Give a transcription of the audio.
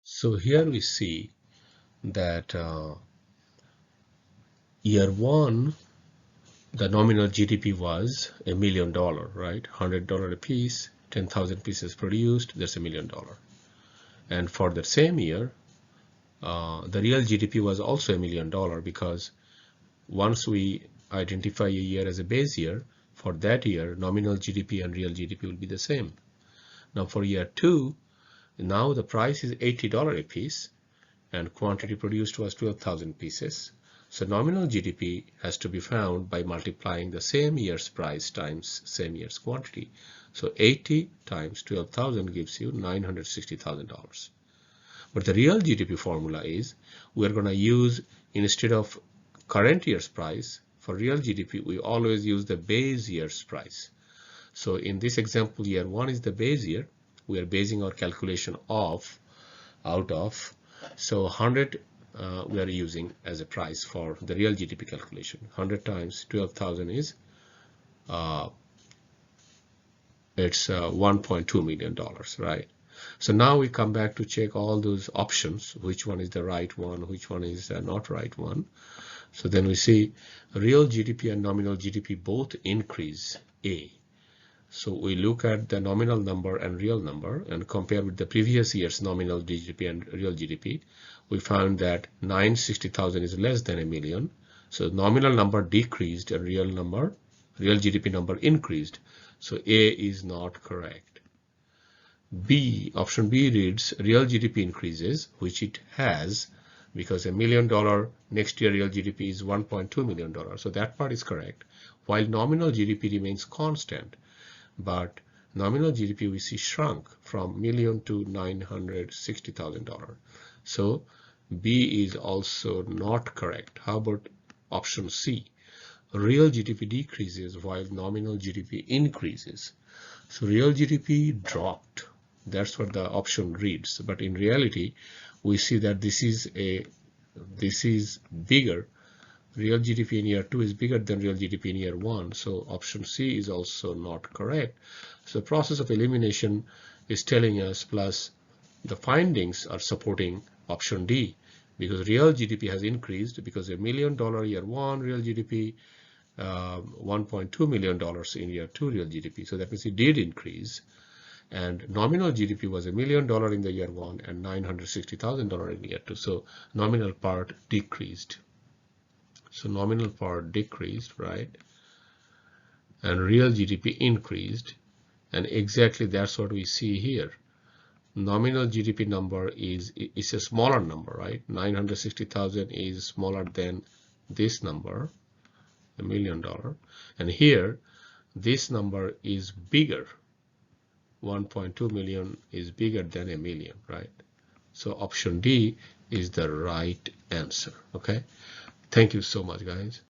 So here we see that year one, the nominal GDP was $1 million, right? $100 a piece, 10,000 pieces produced, that's $1 million. And for the same year, the real GDP was also $1 million because once we identify a year as a base year, for that year, nominal GDP and real GDP will be the same. Now for year two, now the price is $80 a piece and quantity produced was 12,000 pieces. So nominal GDP has to be found by multiplying the same year's price times same year's quantity. So 80 times 12,000 gives you $960,000. But the real GDP formula is we're going to use, instead of current year's price, for real GDP, we always use the base year's price. So in this example, year one is the base year. We are basing our calculation out of. So 100 we are using as a price for the real GDP calculation. 100 times 12,000 is it's $1.2 million, right? So now we come back to check all those options, which one is the right one, which one is not right one. So then we see real GDP and nominal GDP both increase A. So we look at the nominal number and real number and compare with the previous year's nominal GDP and real GDP. We found that 960,000 is less than $1 million. So nominal number decreased and real GDP number increased. So A is not correct. B, option B reads real GDP increases, which it has, because $1 million next year real GDP is $1.2 million. So that part is correct. While nominal GDP remains constant, but nominal GDP we see shrunk from million to $960,000. So B is also not correct. How about option C? Real GDP decreases while nominal GDP increases. So real GDP dropped. That's what the option reads. But in reality, we see that this is bigger. Real GDP in year two is bigger than real GDP in year one. So option C is also not correct. So the process of elimination is telling us, plus the findings are supporting option D, because real GDP has increased because $1 million year one real GDP, $1.2 million in year two real GDP. So that means it did increase. And nominal GDP was $1 million in the year one and $960,000 in year two. So nominal part decreased. So nominal part decreased, right? And real GDP increased. And exactly that's what we see here. Nominal GDP number is a smaller number, right? 960,000 is smaller than this number, $1 million. And here, this number is bigger. 1.2 million is bigger than $1 million, right? So option D is the right answer, okay? Thank you so much, guys.